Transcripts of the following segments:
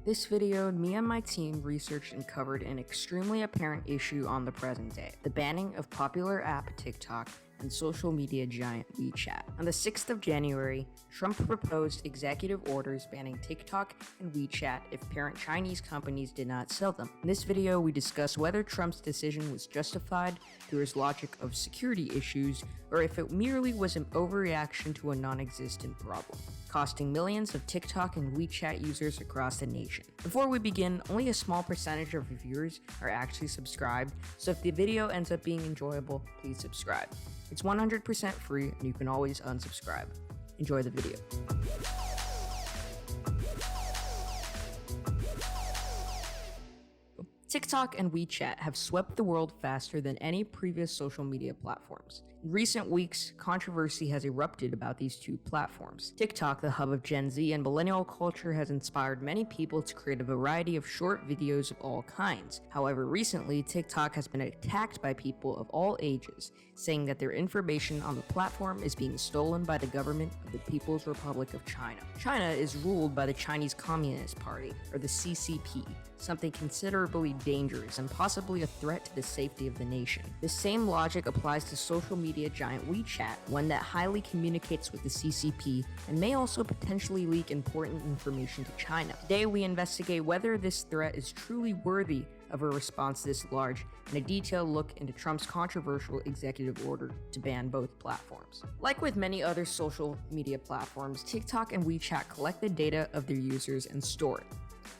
This video, me and my team researched and covered an extremely apparent issue on the present day, the banning of popular app TikTok and social media giant WeChat. On the 6th of January, Trump proposed executive orders banning TikTok and WeChat if parent Chinese companies did not sell them. In this video, we discuss whether Trump's decision was justified through his logic of security issues, or if it merely was an overreaction to a non-existent problem, costing millions of TikTok and WeChat users across the nation. Before we begin, only a small percentage of viewers are actually subscribed, so if the video ends up being enjoyable, please subscribe. It's 100% free and you can always unsubscribe. Enjoy the video. TikTok and WeChat have swept the world faster than any previous social media platforms. In recent weeks, controversy has erupted about these two platforms. TikTok, the hub of Gen Z and millennial culture, has inspired many people to create a variety of short videos of all kinds. However, recently, TikTok has been attacked by people of all ages, saying that their information on the platform is being stolen by the government of the People's Republic of China. China is ruled by the Chinese Communist Party, or the CCP, something considerably dangerous and possibly a threat to the safety of the nation. The same logic applies to social media giant WeChat, one that highly communicates with the CCP and may also potentially leak important information to China. Today we investigate whether this threat is truly worthy of a response this large, and a detailed look into Trump's controversial executive order to ban both platforms. Like with many other social media platforms, TikTok and WeChat collect the data of their users and store it.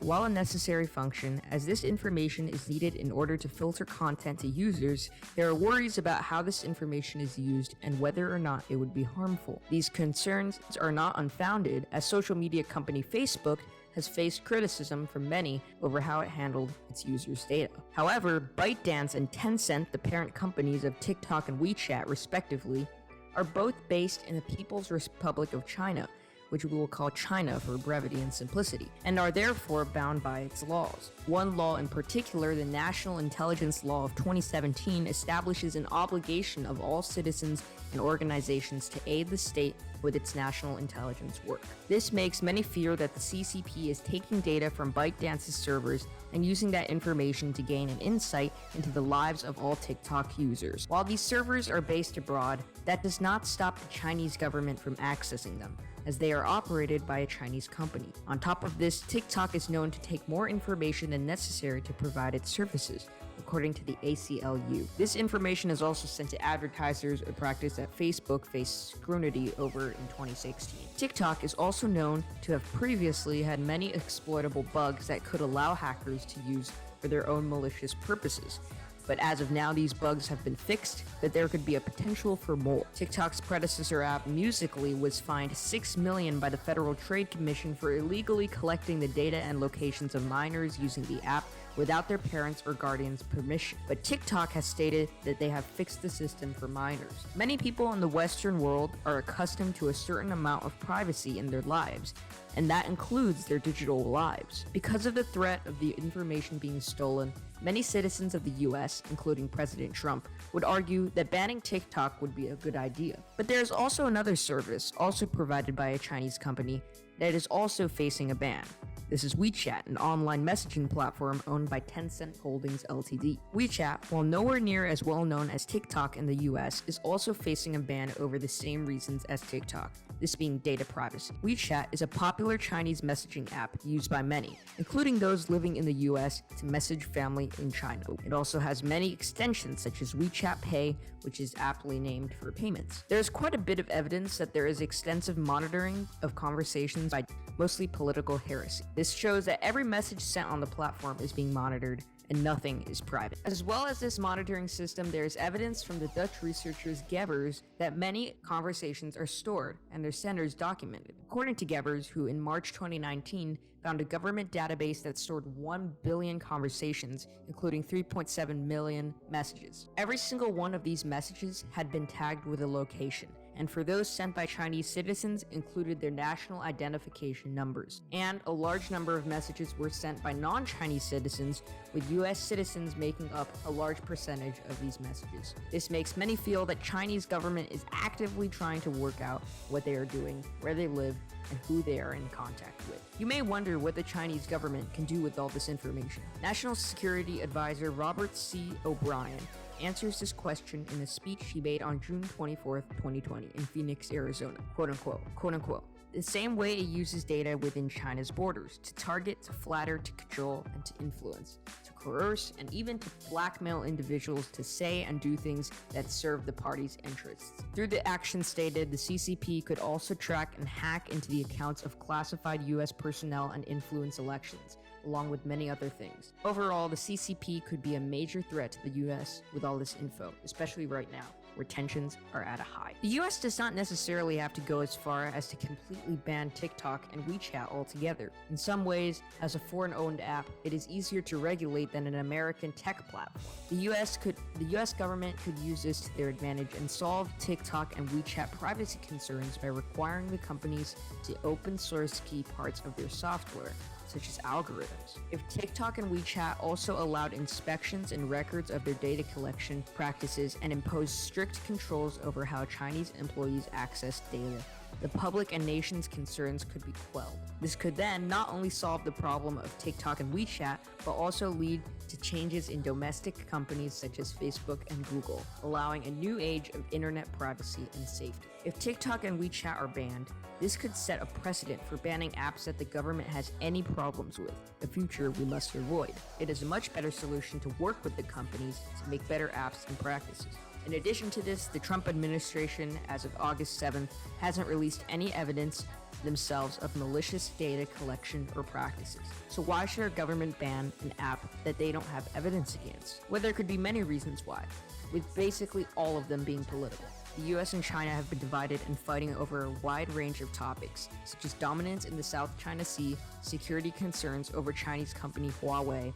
While a necessary function, as this information is needed in order to filter content to users, there are worries about how this information is used and whether or not it would be harmful. These concerns are not unfounded, as social media company Facebook has faced criticism from many over how it handled its users' data. However, ByteDance and Tencent, the parent companies of TikTok and WeChat respectively, are both based in the People's Republic of China, which we will call China for brevity and simplicity, and are therefore bound by its laws. One law in particular, the National Intelligence Law of 2017, establishes an obligation of all citizens and organizations to aid the state with its national intelligence work. This makes many fear that the CCP is taking data from ByteDance's servers and using that information to gain an insight into the lives of all TikTok users. While these servers are based abroad, that does not stop the Chinese government from accessing them, as they are operated by a Chinese company. On top of this, TikTok is known to take more information than necessary to provide its services, according to the ACLU. This information is also sent to advertisers, a practice that Facebook faced scrutiny over in 2016. TikTok is also known to have previously had many exploitable bugs that could allow hackers to use for their own malicious purposes. But as of now, these bugs have been fixed, but there could be a potential for more. TikTok's predecessor app, Musical.ly, was fined $6 million by the Federal Trade Commission for illegally collecting the data and locations of minors using the app without their parents' or guardians' permission. But TikTok has stated that they have fixed the system for minors. Many people in the Western world are accustomed to a certain amount of privacy in their lives, and that includes their digital lives. Because of the threat of the information being stolen, many citizens of the US, including President Trump, would argue that banning TikTok would be a good idea. But there is also another service, also provided by a Chinese company, that is also facing a ban. This is WeChat, an online messaging platform owned by Tencent Holdings Ltd. WeChat, while nowhere near as well known as TikTok in the US, is also facing a ban over the same reasons as TikTok, this being data privacy. WeChat is a popular Chinese messaging app used by many, including those living in the US, to message family in China. It also has many extensions such as WeChat Pay, which is aptly named for payments. There is quite a bit of evidence that there is extensive monitoring of conversations by mostly political heresy. This shows that every message sent on the platform is being monitored and nothing is private. As well as this monitoring system, there is evidence from the Dutch researchers Gevers that many conversations are stored and their senders documented. According to Gevers, who in March 2019 found a government database that stored 1 billion conversations, including 3.7 million messages. Every single one of these messages had been tagged with a location, and for those sent by Chinese citizens included their national identification numbers. And a large number of messages were sent by non-Chinese citizens, with US citizens making up a large percentage of these messages. This makes many feel that Chinese government is actively trying to work out what they are doing, where they live, and who they are in contact with. You may wonder what the Chinese government can do with all this information. National Security Advisor Robert C. O'Brien answers this question in a speech he made on June 24, 2020 in Phoenix, Arizona. Quote unquote, the same way it uses data within China's borders to target, to flatter, to cajole, and to influence, to coerce, and even to blackmail individuals to say and do things that serve the party's interests. Through the actions stated, the CCP could also track and hack into the accounts of classified US personnel and influence elections, along with many other things. Overall, the CCP could be a major threat to the US with all this info, especially right now, where tensions are at a high. The US does not necessarily have to go as far as to completely ban TikTok and WeChat altogether. In some ways, as a foreign-owned app, it is easier to regulate than an American tech platform. The US government could use this to their advantage and solve TikTok and WeChat privacy concerns by requiring the companies to open source key parts of their software, such as algorithms. If TikTok and WeChat also allowed inspections and records of their data collection practices and imposed strict controls over how Chinese employees access data, the public and nation's concerns could be quelled. This could then not only solve the problem of TikTok and WeChat, but also lead to changes in domestic companies such as Facebook and Google, allowing a new age of internet privacy and safety. If TikTok and WeChat are banned, this could set a precedent for banning apps that the government has any problems with, a future we must avoid. It is a much better solution to work with the companies to make better apps and practices. In addition to this, the Trump administration, as of August 7th, hasn't released any evidence themselves of malicious data collection or practices. So why should our government ban an app that they don't have evidence against? Well, there could be many reasons why, with basically all of them being political. The US and China have been divided and fighting over a wide range of topics, such as dominance in the South China Sea, security concerns over Chinese company Huawei,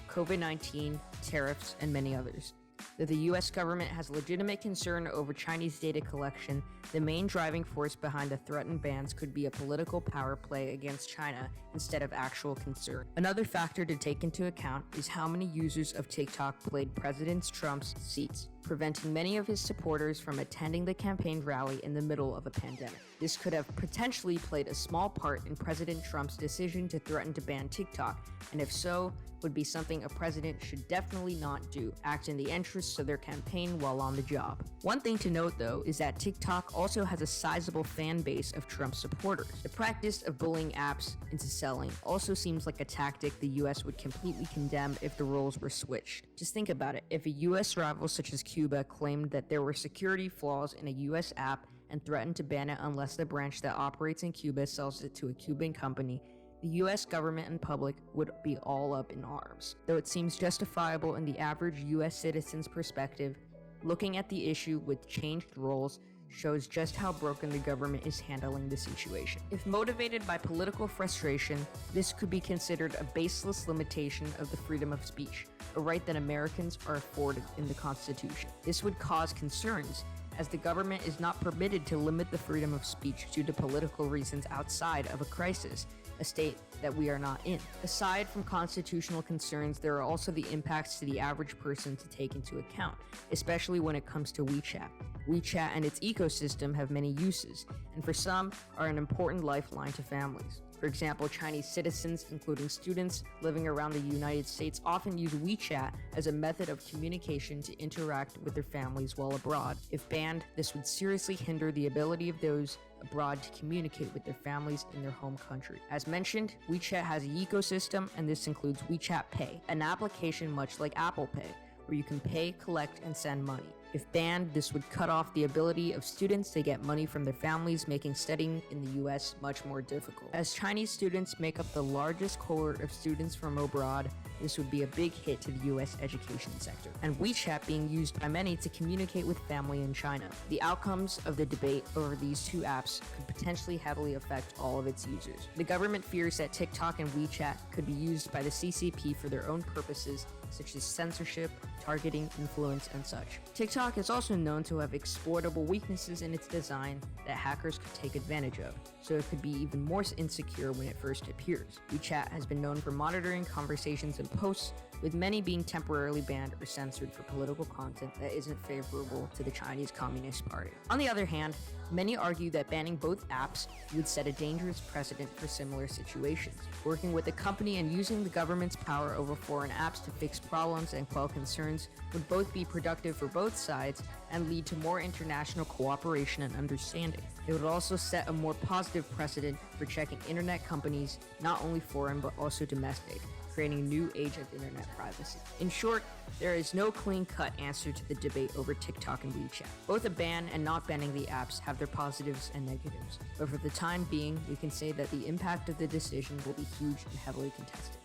COVID-19, tariffs, and many others. Though the US government has legitimate concern over Chinese data collection, the main driving force behind the threatened bans could be a political power play against China instead of actual concern. Another factor to take into account is how many users of TikTok played President Trump's seats, preventing many of his supporters from attending the campaign rally in the middle of a pandemic. This could have potentially played a small part in President Trump's decision to threaten to ban TikTok, and if so, would be something a president should definitely not do, act in the interests of their campaign while on the job. One thing to note though is that TikTok also has a sizable fan base of Trump supporters. The practice of bullying apps into selling also seems like a tactic the US would completely condemn if the roles were switched. Just think about it, if a US rival such as Cuba claimed that there were security flaws in a US app and threatened to ban it unless the branch that operates in Cuba sells it to a Cuban company, the US government and public would be all up in arms. Though it seems justifiable in the average US citizen's perspective, looking at the issue with changed roles shows just how broken the government is handling the situation. If motivated by political frustration, this could be considered a baseless limitation of the freedom of speech, a right that Americans are afforded in the Constitution. This would cause concerns, as the government is not permitted to limit the freedom of speech due to political reasons outside of a crisis, a state that we are not in. Aside from constitutional concerns, there are also the impacts to the average person to take into account, especially when it comes to WeChat. WeChat and its ecosystem have many uses, and for some are an important lifeline to families. For example, Chinese citizens, including students living around the United States, often use WeChat as a method of communication to interact with their families while abroad. If banned, this would seriously hinder the ability of those abroad to communicate with their families in their home country. As mentioned, WeChat has an ecosystem, and this includes WeChat Pay, an application much like Apple Pay, where you can pay, collect, and send money. If banned, this would cut off the ability of students to get money from their families, making studying in the US much more difficult. As Chinese students make up the largest cohort of students from abroad, this would be a big hit to the US education sector, and WeChat being used by many to communicate with family in China. The outcomes of the debate over these two apps could potentially heavily affect all of its users. The government fears that TikTok and WeChat could be used by the CCP for their own purposes such as censorship, targeting, influence, and such. TikTok is also known to have exploitable weaknesses in its design that hackers could take advantage of, so it could be even more insecure when it first appears. WeChat has been known for monitoring conversations and posts, with many being temporarily banned or censored for political content that isn't favorable to the Chinese Communist Party. On the other hand, many argue that banning both apps would set a dangerous precedent for similar situations. Working with the company and using the government's power over foreign apps to fix problems and quell concerns would both be productive for both sides and lead to more international cooperation and understanding. It would also set a more positive precedent for checking internet companies, not only foreign but also domestic, creating a new age of internet privacy. In short, there is no clean-cut answer to the debate over TikTok and WeChat. Both a ban and not banning the apps have their positives and negatives, but for the time being, we can say that the impact of the decision will be huge and heavily contested.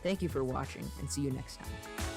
Thank you for watching, and see you next time.